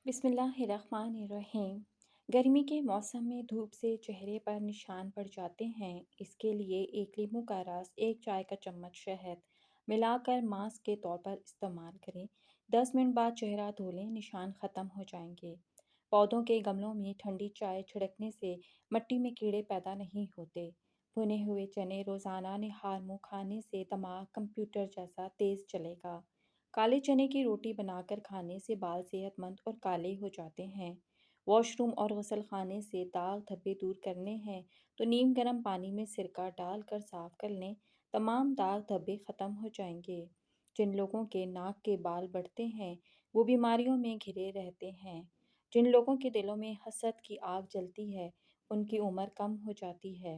بسم اللہ الرحمن الرحیم۔ گرمی کے موسم میں دھوپ سے چہرے پر نشان پڑ جاتے ہیں، اس کے لیے ایک لیموں کا رس، ایک چائے کا چمچ شہد ملا کر ماسک کے طور پر استعمال کریں۔ 10 منٹ بعد چہرہ دھو لیں، نشان ختم ہو جائیں گے۔ پودوں کے گملوں میں ٹھنڈی چائے چھڑکنے سے مٹی میں کیڑے پیدا نہیں ہوتے۔ بھنے ہوئے چنے روزانہ نہار منہ کھانے سے دماغ کمپیوٹر جیسا تیز چلے گا۔ کالے چنے کی روٹی بنا کر کھانے سے بال صحت مند اور کالے ہو جاتے ہیں۔ واش روم اور غسل خانے سے داغ دھبے دور کرنے ہیں تو نیم گرم پانی میں سرکہ ڈال کر صاف کر لیں، تمام داغ دھبے ختم ہو جائیں گے۔ جن لوگوں کے ناک کے بال بڑھتے ہیں وہ بیماریوں میں گھرے رہتے ہیں۔ جن لوگوں کے دلوں میں حسد کی آگ جلتی ہے ان کی عمر کم ہو جاتی ہے۔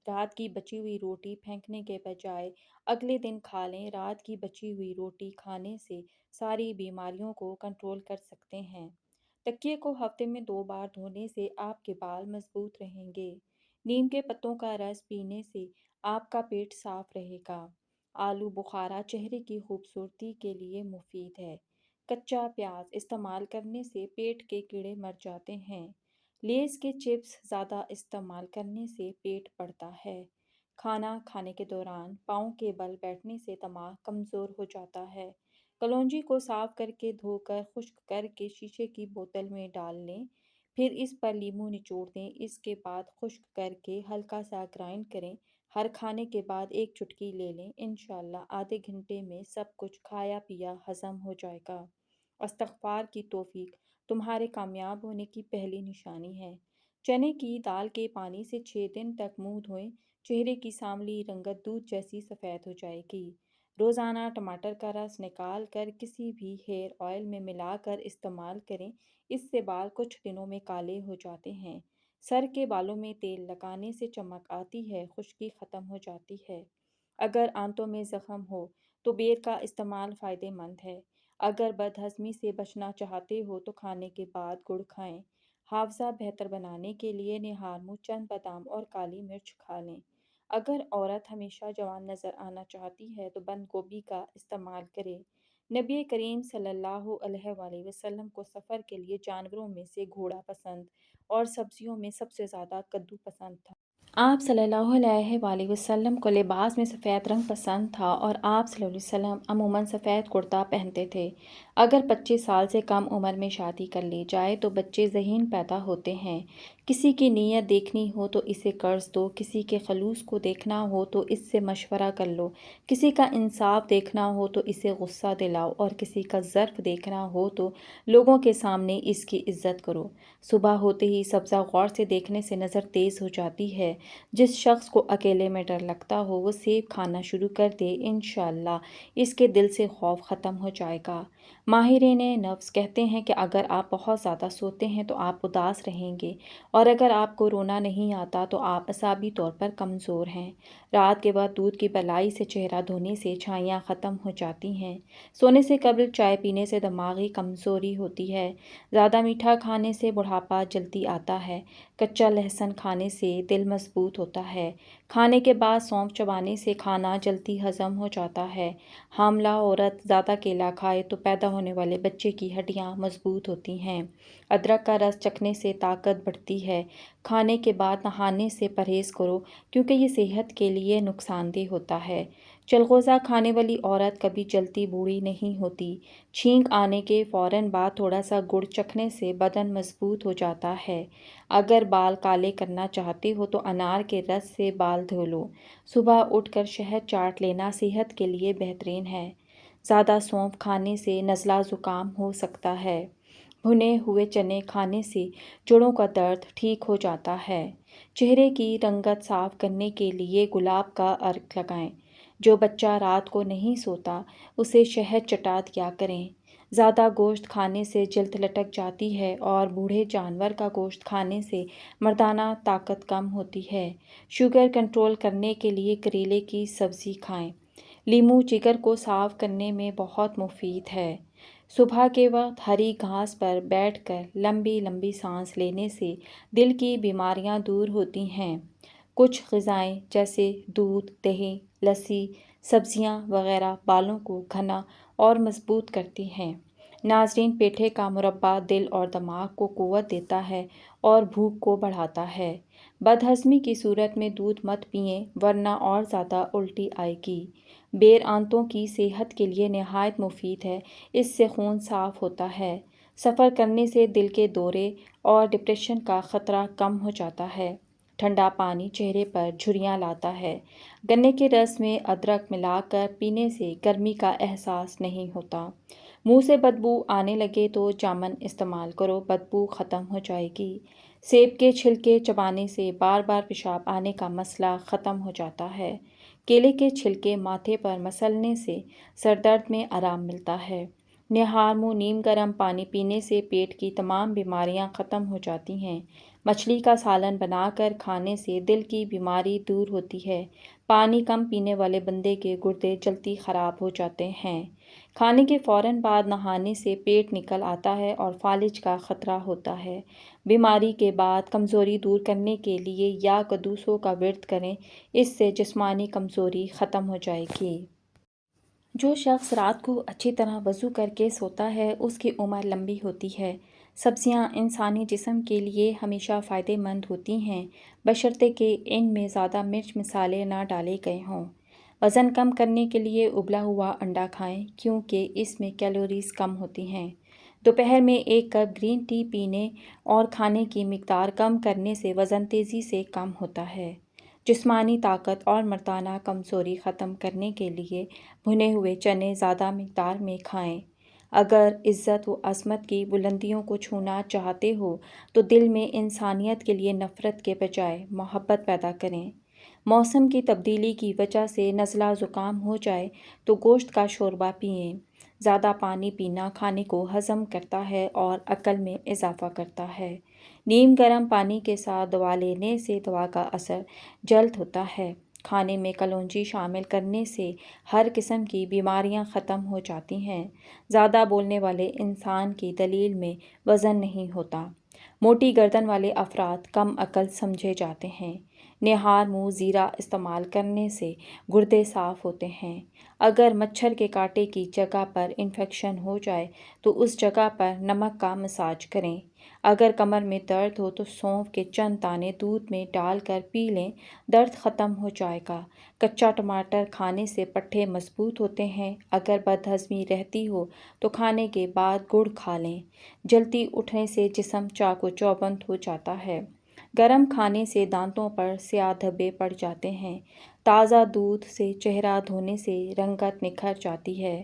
رات کی بچی ہوئی روٹی پھینکنے کے بجائے اگلے دن کھا لیں۔ رات کی بچی ہوئی روٹی کھانے سے ساری بیماریوں کو کنٹرول کر سکتے ہیں۔ تکیے کو ہفتے میں 2 بار دھونے سے آپ کے بال مضبوط رہیں گے۔ نیم کے پتوں کا رس پینے سے آپ کا پیٹ صاف رہے گا۔ آلو بخارا چہرے کی خوبصورتی کے لیے مفید ہے۔ کچا پیاز استعمال کرنے سے پیٹ کے کیڑے مر جاتے ہیں۔ لیز کے چپس زیادہ استعمال کرنے سے پیٹ بڑھتا ہے۔ کھانا کھانے کے دوران پاؤں کے بل بیٹھنے سے دماغ کمزور ہو جاتا ہے۔ کلونجی کو صاف کر کے دھو کر خشک کر کے شیشے کی بوتل میں ڈال لیں، پھر اس پر لیموں نچوڑ دیں، اس کے بعد خشک کر کے ہلکا سا گرائنڈ کریں۔ ہر کھانے کے بعد ایک چٹکی لے لیں، انشاءاللہ آدھے گھنٹے میں سب کچھ کھایا پیا ہضم ہو جائے گا۔ استغفار کی توفیق تمہارے کامیاب ہونے کی پہلی نشانی ہے۔ چنے کی دال کے پانی سے 6 دن تک منہ دھوئیں، چہرے کی سانولی رنگت دودھ جیسی سفید ہو جائے گی۔ روزانہ ٹماٹر کا رس نکال کر کسی بھی ہیئر آئل میں ملا کر استعمال کریں، اس سے بال کچھ دنوں میں کالے ہو جاتے ہیں۔ سر کے بالوں میں تیل لگانے سے چمک آتی ہے، خشکی ختم ہو جاتی ہے۔ اگر آنتوں میں زخم ہو تو بیر کا استعمال فائدہ مند ہے۔ اگر بد ہضمی سے بچنا چاہتے ہو تو کھانے کے بعد گڑ کھائیں۔ حافظہ بہتر بنانے کے لیے نہار منہ چند بادام اور کالی مرچ کھا لیں۔ اگر عورت ہمیشہ جوان نظر آنا چاہتی ہے تو بند گوبھی کا استعمال کرے۔ نبی کریم صلی اللہ علیہ وآلہ وسلم کو سفر کے لیے جانوروں میں سے گھوڑا پسند اور سبزیوں میں سب سے زیادہ کدو پسند تھا۔ آپ صلی اللہ علیہ وآلہ وسلم کو لباس میں سفید رنگ پسند تھا اور آپ صلی اللہ علیہ وسلم عموماً سفید کرتا پہنتے تھے۔ اگر 25 سال سے کم عمر میں شادی کر لی جائے تو بچے ذہین پیدا ہوتے ہیں۔ کسی کی نیت دیکھنی ہو تو اسے قرض دو، کسی کے خلوص کو دیکھنا ہو تو اس سے مشورہ کر لو، کسی کا انصاف دیکھنا ہو تو اسے غصہ دلاؤ اور کسی کا ظرف دیکھنا ہو تو لوگوں کے سامنے اس کی عزت کرو۔ صبح ہوتے ہی سبزہ غور سے دیکھنے سے نظر تیز ہو جاتی ہے۔ جس شخص کو اکیلے میں ڈر لگتا ہو وہ سیب کھانا شروع کر دے، انشاءاللہ اس کے دل سے خوف ختم ہو جائے گا۔ ماہرین نفس کہتے ہیں کہ اگر آپ بہت زیادہ سوتے ہیں تو آپ اداس رہیں گے، اور اگر آپ کو رونا نہیں آتا تو آپ اعصابی طور پر کمزور ہیں۔ رات کے بعد دودھ کی بلائی سے چہرہ دھونے سے چھائیاں ختم ہو جاتی ہیں۔ سونے سے قبل چائے پینے سے دماغی کمزوری ہوتی ہے۔ زیادہ میٹھا کھانے سے بڑھاپا جلدی آتا ہے۔ کچا لہسن کھانے سے دل مضبوط ہوتا ہے۔ کھانے کے بعد سونف چبانے سے کھانا جلدی ہضم ہو جاتا ہے۔ حاملہ عورت زیادہ کیلا کھائے تو پیدا ہونے والے بچے کی ہڈیاں مضبوط ہوتی ہیں۔ ادرک کا رس چکھنے سے طاقت بڑھتی ہے۔ کھانے کے بعد نہانے سے پرہیز کرو کیونکہ یہ صحت کے لیے نقصان دہ ہوتا ہے۔ چلغوزہ کھانے والی عورت کبھی جلدی بوڑھی نہیں ہوتی۔ چھینک آنے کے فوراً بعد تھوڑا سا گڑ چکھنے سے بدن مضبوط ہو جاتا ہے۔ اگر بال کالے کرنا چاہتے ہو تو انار کے رس سے بال دھو لو۔ صبح اٹھ کر شہد چاٹ لینا صحت کے لیے بہترین ہے۔ زیادہ سونف کھانے سے نزلہ زکام ہو سکتا ہے۔ بھنے ہوئے چنے کھانے سے جوڑوں کا درد ٹھیک ہو جاتا ہے۔ چہرے کی رنگت صاف کرنے کے لیے گلاب کا عرق لگائیں۔ جو بچہ رات کو نہیں سوتا اسے شہد چٹا دیا کریں۔ زیادہ گوشت کھانے سے جلد لٹک جاتی ہے اور بوڑھے جانور کا گوشت کھانے سے مردانہ طاقت کم ہوتی ہے۔ شوگر کنٹرول کرنے کے لیے کریلے کی سبزی کھائیں۔ لیموں جگر کو صاف کرنے میں بہت مفید ہے۔ صبح کے وقت ہری گھاس پر بیٹھ کر لمبی لمبی سانس لینے سے دل کی بیماریاں دور ہوتی ہیں۔ کچھ غذائیں جیسے دودھ، دہی، لسی، سبزیاں وغیرہ بالوں کو گھنا اور مضبوط کرتی ہیں۔ ناظرین، پیٹھے کا مربع دل اور دماغ کو قوت دیتا ہے اور بھوک کو بڑھاتا ہے۔ بدہضمی کی صورت میں دودھ مت پئیں ورنہ اور زیادہ الٹی آئے گی۔ بیر آنتوں کی صحت کے لیے نہایت مفید ہے، اس سے خون صاف ہوتا ہے۔ سفر کرنے سے دل کے دورے اور ڈپریشن کا خطرہ کم ہو جاتا ہے۔ ٹھنڈا پانی چہرے پر جھریاں لاتا ہے۔ گنے کے رس میں ادرک ملا کر پینے سے گرمی کا احساس نہیں ہوتا۔ منہ سے بدبو آنے لگے تو جامن استعمال کرو، بدبو ختم ہو جائے گی۔ سیب کے چھلکے چبانے سے بار بار پیشاب آنے کا مسئلہ ختم ہو جاتا ہے۔ کیلے کے چھلکے ماتھے پر مسلنے سے سر درد میں آرام ملتا ہے۔ نہار منہ نیم گرم پانی پینے سے پیٹ کی تمام بیماریاں ختم ہو جاتی ہیں۔ مچھلی کا سالن بنا کر کھانے سے دل کی بیماری دور ہوتی ہے۔ پانی کم پینے والے بندے کے گردے جلدی خراب ہو جاتے ہیں۔ کھانے کے فوراً بعد نہانے سے پیٹ نکل آتا ہے اور فالج کا خطرہ ہوتا ہے۔ بیماری کے بعد کمزوری دور کرنے کے لیے یا قدوسوں کا ورد کریں، اس سے جسمانی کمزوری ختم ہو جائے گی۔ جو شخص رات کو اچھی طرح وضو کر کے سوتا ہے اس کی عمر لمبی ہوتی ہے۔ سبزیاں انسانی جسم کے لیے ہمیشہ فائدہ مند ہوتی ہیں، بشرطے کہ ان میں زیادہ مرچ مسالے نہ ڈالے گئے ہوں۔ وزن کم کرنے کے لیے ابلا ہوا انڈا کھائیں کیونکہ اس میں کیلوریز کم ہوتی ہیں۔ دوپہر میں 1 کپ گرین ٹی پینے اور کھانے کی مقدار کم کرنے سے وزن تیزی سے کم ہوتا ہے۔ جسمانی طاقت اور مردانہ کمزوری ختم کرنے کے لیے بھنے ہوئے چنے زیادہ مقدار میں کھائیں۔ اگر عزت و عظمت کی بلندیوں کو چھونا چاہتے ہو تو دل میں انسانیت کے لیے نفرت کے بجائے محبت پیدا کریں۔ موسم کی تبدیلی کی وجہ سے نزلہ زکام ہو جائے تو گوشت کا شوربہ پئیں۔ زیادہ پانی پینا کھانے کو ہضم کرتا ہے اور عقل میں اضافہ کرتا ہے۔ نیم گرم پانی کے ساتھ دوا لینے سے دوا کا اثر جلد ہوتا ہے۔ کھانے میں کلونجی شامل کرنے سے ہر قسم کی بیماریاں ختم ہو جاتی ہیں۔ زیادہ بولنے والے انسان کی دلیل میں وزن نہیں ہوتا۔ موٹی گردن والے افراد کم عقل سمجھے جاتے ہیں۔ نہار منہ زیرہ استعمال کرنے سے گردے صاف ہوتے ہیں۔ اگر مچھر کے کاٹے کی جگہ پر انفیکشن ہو جائے تو اس جگہ پر نمک کا مساج کریں۔ اگر کمر میں درد ہو تو سونف کے چند دانے دودھ میں ڈال کر پی لیں، درد ختم ہو جائے گا۔ کچا ٹماٹر کھانے سے پٹھے مضبوط ہوتے ہیں۔ اگر بدہضمی رہتی ہو تو کھانے کے بعد گڑ کھا لیں۔ جلدی اٹھنے سے جسم چاق و چوبند ہو جاتا ہے۔ گرم کھانے سے دانتوں پر سیاہ دھبے پڑ جاتے ہیں۔ تازہ دودھ سے چہرہ دھونے سے رنگت نکھر جاتی ہے۔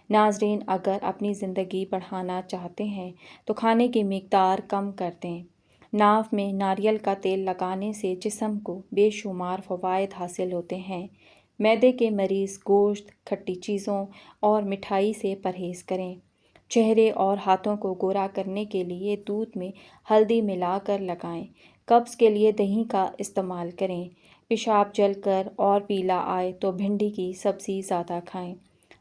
ناظرین، اگر اپنی زندگی بڑھانا چاہتے ہیں تو کھانے کی مقدار کم کر دیں۔ ناف میں ناریل کا تیل لگانے سے جسم کو بے شمار فوائد حاصل ہوتے ہیں۔ معدے کے مریض گوشت، کھٹی چیزوں اور مٹھائی سے پرہیز کریں۔ چہرے اور ہاتھوں کو گورا کرنے کے لیے دودھ میں ہلدی ملا کر لگائیں۔ قبض کے لیے دہی کا استعمال کریں۔ پیشاب جل کر اور پیلا آئے تو بھنڈی کی سبزی زیادہ کھائیں۔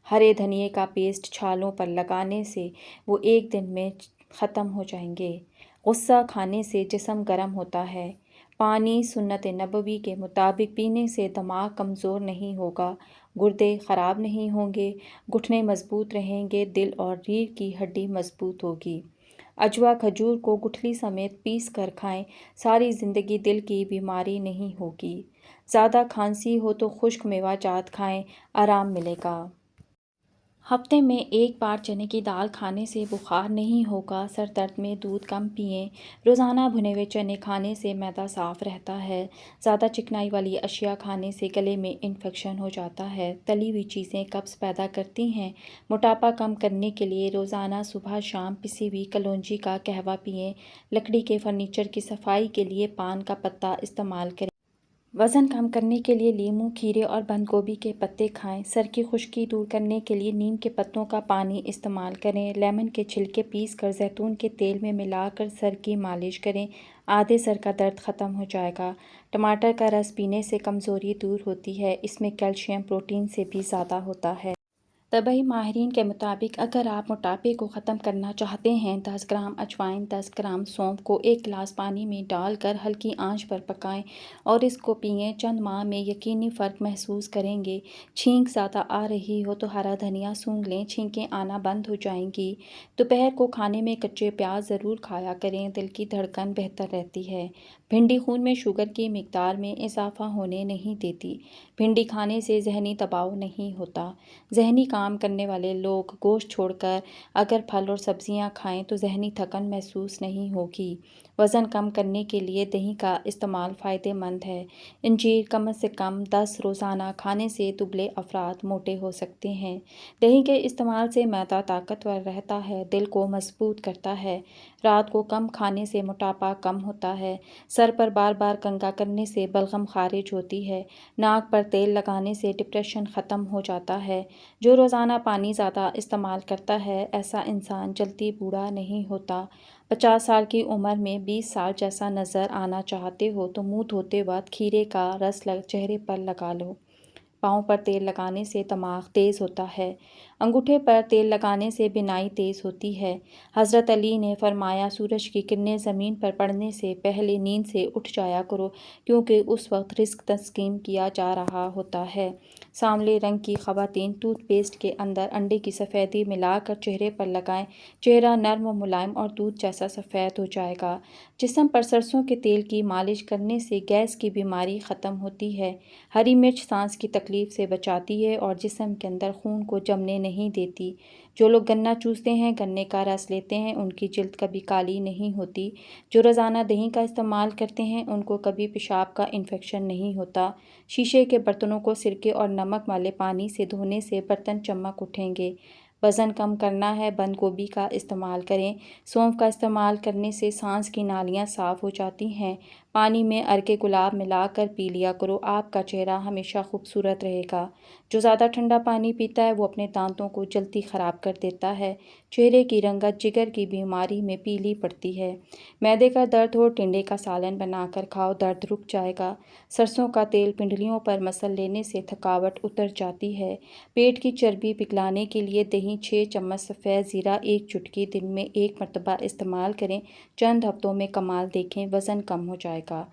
ہرے دھنیے کا پیسٹ چھالوں پر لگانے سے وہ 1 دن میں ختم ہو جائیں گے۔ غصہ کھانے سے جسم گرم ہوتا ہے۔ پانی سنت نبوی کے مطابق پینے سے دماغ کمزور نہیں ہوگا، گردے خراب نہیں ہوں گے، گھٹنے مضبوط رہیں گے، دل اور ریڑھ کی ہڈی مضبوط ہوگی۔ عجوا کھجور کو گٹھلی سمیت پیس کر کھائیں، ساری زندگی دل کی بیماری نہیں ہوگی۔ زیادہ کھانسی ہو تو خشک میوہ جات کھائیں، آرام ملے گا۔ ہفتے میں 1 بار چنے کی دال کھانے سے بخار نہیں ہوگا۔ سر درد میں دودھ کم پئیں۔ روزانہ بھنے ہوئے چنے کھانے سے معدہ صاف رہتا ہے۔ زیادہ چکنائی والی اشیاء کھانے سے گلے میں انفیکشن ہو جاتا ہے۔ تلی ہوئی چیزیں قبض پیدا کرتی ہیں۔ موٹاپا کم کرنے کے لیے روزانہ صبح شام پسی ہوئی کلونجی کا قہوہ پئیں۔ لکڑی کے فرنیچر کی صفائی کے لیے پان کا پتا استعمال کریں۔ وزن کم کرنے کے لیے لیموں، کھیرے اور بند گوبھی کے پتے کھائیں۔ سر کی خشکی دور کرنے کے لیے نیم کے پتوں کا پانی استعمال کریں۔ لیمن کے چھلکے پیس کر زیتون کے تیل میں ملا کر سر کی مالش کریں، آدھے سر کا درد ختم ہو جائے گا۔ ٹماٹر کا رس پینے سے کمزوری دور ہوتی ہے، اس میں کیلشیم پروٹین سے بھی زیادہ ہوتا ہے۔ طبی ماہرین کے مطابق اگر آپ موٹاپے کو ختم کرنا چاہتے ہیں 10 گرام اجوائن 10 گرام سونف کو ایک گلاس پانی میں ڈال کر ہلکی آنچ پر پکائیں اور اس کو پئیں۔ چند ماہ میں یقینی فرق محسوس کریں گے۔ چھینک زیادہ آ رہی ہو تو ہرا دھنیا سونگھ لیں، چھینکیں آنا بند ہو جائیں گی۔ دوپہر کو کھانے میں کچے پیاز ضرور کھایا کریں، دل کی دھڑکن بہتر رہتی ہے۔ بھنڈی خون میں شوگر کی مقدار میں اضافہ ہونے نہیں دیتی۔ بھنڈی کھانے سے ذہنی دباؤ نہیں ہوتا۔ ذہنی کام کرنے والے لوگ گوشت چھوڑ کر اگر پھل اور سبزیاں کھائیں تو ذہنی تھکن محسوس نہیں ہوگی۔ وزن کم کرنے کے لیے دہی کا استعمال فائدہ مند ہے۔ انجیر کم سے کم 10 روزانہ کھانے سے دبلے افراد موٹے ہو سکتے ہیں۔ دہی کے استعمال سے معدہ طاقتور رہتا ہے، دل کو مضبوط کرتا ہے۔ رات کو کم کھانے سے موٹاپا کم ہوتا ہے۔ سر پر بار بار کنگھا کرنے سے بلغم خارج ہوتی ہے۔ ناک پر تیل لگانے سے ڈپریشن ختم ہو جاتا ہے۔ جو روزانہ پانی زیادہ استعمال کرتا ہے ایسا انسان جلدی بوڑھا نہیں ہوتا۔ 50 سال کی عمر میں 20 سال جیسا نظر آنا چاہتے ہو تو منہ دھوتے وقت کھیرے کا رس چہرے پر لگا لو۔ پاؤں پر تیل لگانے سے دماغ تیز ہوتا ہے۔ انگوٹھے پر تیل لگانے سے بینائی تیز ہوتی ہے۔ حضرت علی نے فرمایا سورج کی کرنیں زمین پر پڑنے سے پہلے نیند سے اٹھ جایا کرو کیونکہ اس وقت رزق تقسیم کیا جا رہا ہوتا ہے۔ سانولے رنگ کی خواتین ٹوتھ پیسٹ کے اندر انڈے کی سفیدی ملا کر چہرے پر لگائیں، چہرہ نرم و ملائم اور دودھ جیسا سفید ہو جائے گا۔ جسم پر سرسوں کے تیل کی مالش کرنے سے گیس کی بیماری ختم ہوتی ہے۔ ہری مرچ سانس کی تکلیف سے بچاتی ہے اور جسم کے اندر خون کو جمنے نہیں دیتی۔ جو لوگ گنا چوستے ہیں، گنے کا رس لیتے ہیں، ان کی جلد کبھی کالی نہیں ہوتی۔ جو روزانہ دہی کا استعمال کرتے ہیں ان کو کبھی پیشاب کا انفیکشن نہیں ہوتا۔ شیشے کے برتنوں کو سرکے اور نمک والے پانی سے دھونے سے برتن چمک اٹھیں گے۔ وزن کم کرنا ہے، بند گوبھی کا استعمال کریں۔ سونف کا استعمال کرنے سے سانس کی نالیاں صاف ہو جاتی ہیں۔ پانی میں عرق گلاب ملا کر پی لیا کرو، آپ کا چہرہ ہمیشہ خوبصورت رہے گا۔ جو زیادہ ٹھنڈا پانی پیتا ہے وہ اپنے دانتوں کو جلدی خراب کر دیتا ہے۔ چہرے کی رنگت جگر کی بیماری میں پیلی پڑتی ہے۔ معدے کا درد ہو ٹنڈے کا سالن بنا کر کھاؤ، درد رک جائے گا۔ سرسوں کا تیل پنڈلیوں پر مسل لینے سے تھکاوٹ اتر جاتی ہے۔ پیٹ کی چربی پگھلانے کے لیے دہی 6 چمچ سفید زیرہ 1 چٹکی دن میں 1 مرتبہ استعمال کریں، چند ہفتوں میں کمال دیکھیں، وزن کم ہو جائے گا۔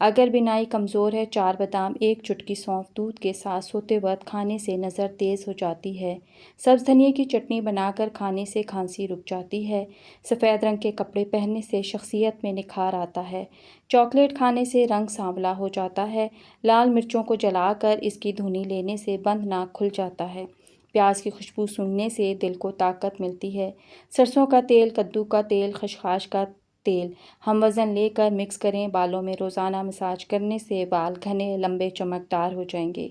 اگر بینائی کمزور ہے 4 بادام 1 چٹکی سونف دودھ کے ساتھ سوتے وقت کھانے سے نظر تیز ہو جاتی ہے۔ سبز دھنیا کی چٹنی بنا کر کھانے سے کھانسی رک جاتی ہے۔ سفید رنگ کے کپڑے پہننے سے شخصیت میں نکھار آتا ہے۔ چاکلیٹ کھانے سے رنگ سانولا ہو جاتا ہے۔ لال مرچوں کو جلا کر اس کی دھنی لینے سے بند ناک کھل جاتا ہے۔ پیاز کی خوشبو سونگھنے سے دل کو طاقت ملتی ہے۔ سرسوں کا تیل، کدو کا تیل، خشخاش کا تیل ہم وزن لے کر مکس کریں، بالوں میں روزانہ مساج کرنے سے بال گھنے، لمبے، چمکدار ہو جائیں گے۔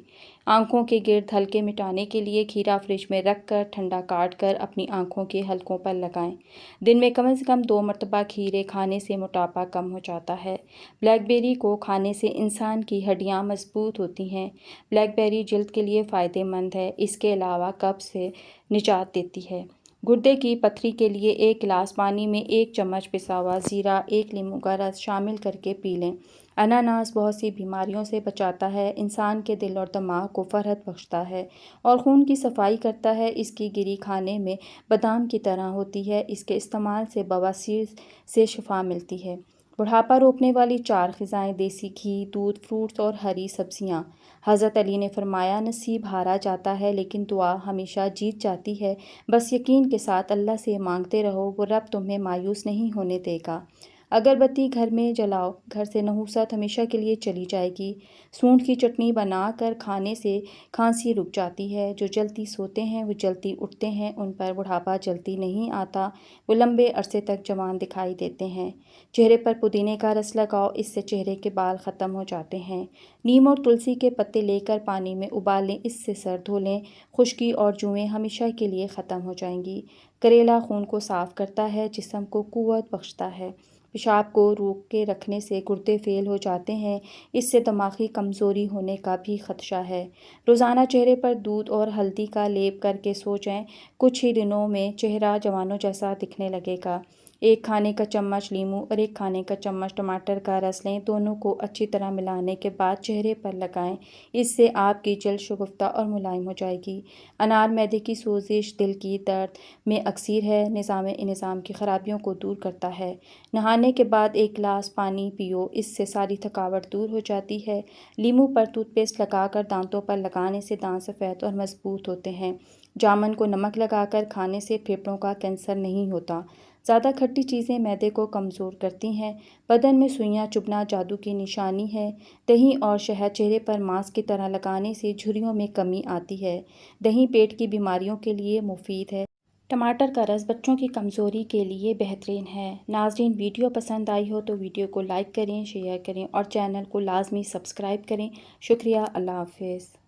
آنکھوں کے گرد حلقے مٹانے کے لیے کھیرا فریج میں رکھ کر ٹھنڈا کاٹ کر اپنی آنکھوں کے حلقوں پر لگائیں۔ دن میں کم سے کم 2 مرتبہ کھیرے کھانے سے موٹاپا کم ہو جاتا ہے۔ بلیک بیری کو کھانے سے انسان کی ہڈیاں مضبوط ہوتی ہیں۔ بلیک بیری جلد کے لیے فائدہ مند ہے، اس کے علاوہ قبض سے نجات دیتی ہے۔ گردے کی پتھری کے لیے 1 گلاس پانی میں 1 چمچ پسا ہوا زیرہ 1 لیموں کا رس شامل کرکے پی لیں۔ اناناس بہت سی بیماریوں سے بچاتا ہے، انسان کے دل اور دماغ کو فرحت بخشتا ہے اور خون کی صفائی کرتا ہے۔ اس کی گری کھانے میں بادام کی طرح ہوتی ہے، اس کے استعمال سے بواسیر سے شفا ملتی ہے۔ بڑھاپا روکنے والی 4 غذائیں: دیسی گھی، دودھ، فروٹس اور ہری سبزیاں۔ حضرت علی نے فرمایا نصیب ہارا جاتا ہے لیکن دعا ہمیشہ جیت جاتی ہے، بس یقین کے ساتھ اللہ سے مانگتے رہو، وہ رب تمہیں مایوس نہیں ہونے دے گا۔ اگر بتی گھر میں جلاؤ، گھر سے نحوست ہمیشہ کے لیے چلی جائے گی۔ سونڈ کی چٹنی بنا کر کھانے سے کھانسی رک جاتی ہے۔ جو جلدی سوتے ہیں وہ جلدی اٹھتے ہیں، ان پر بڑھاپا جلدی نہیں آتا، وہ لمبے عرصے تک جوان دکھائی دیتے ہیں۔ چہرے پر پودینے کا رس لگاؤ، اس سے چہرے کے بال ختم ہو جاتے ہیں۔ نیم اور تلسی کے پتے لے کر پانی میں ابال لیں، اس سے سر دھو لیں، خشکی اور جوئیں ہمیشہ کے لیے ختم ہو جائیں گی۔ کریلا خون کو صاف کرتا ہے، جسم کو قوت بخشتا ہے۔ پیشاب کو روک کے رکھنے سے گردے فیل ہو جاتے ہیں، اس سے دماغی کمزوری ہونے کا بھی خدشہ ہے۔ روزانہ چہرے پر دودھ اور ہلدی کا لیپ کر کے سو جائیں، کچھ ہی دنوں میں چہرہ جوانوں جیسا دکھنے لگے گا۔ 1 کھانے کا چمچ لیموں اور 1 کھانے کا چمچ ٹماٹر کا رس لیں، دونوں کو اچھی طرح ملانے کے بعد چہرے پر لگائیں، اس سے آپ کی جلد شگفتہ اور ملائم ہو جائے گی۔ انار معدے کی سوزش، دل کی درد میں اکثیر ہے، نظام انہضام کی خرابیوں کو دور کرتا ہے۔ نہانے کے بعد 1 گلاس پانی پیو، اس سے ساری تھکاوٹ دور ہو جاتی ہے۔ لیموں پر ٹوتھ پیسٹ لگا کر دانتوں پر لگانے سے دانت سفید اور مضبوط ہوتے ہیں۔ جامن کو نمک لگا کر کھانے سے پھیپھڑوں کا کینسر نہیں ہوتا۔ زیادہ کھٹی چیزیں معدے کو کمزور کرتی ہیں۔ بدن میں سوئیاں چبھنا جادو کی نشانی ہے۔ دہی اور شہد چہرے پر ماسک کی طرح لگانے سے جھریوں میں کمی آتی ہے۔ دہی پیٹ کی بیماریوں کے لیے مفید ہے۔ ٹماٹر کا رس بچوں کی کمزوری کے لیے بہترین ہے۔ ناظرین، ویڈیو پسند آئی ہو تو ویڈیو کو لائک کریں، شیئر کریں اور چینل کو لازمی سبسکرائب کریں۔ شکریہ۔ اللہ حافظ۔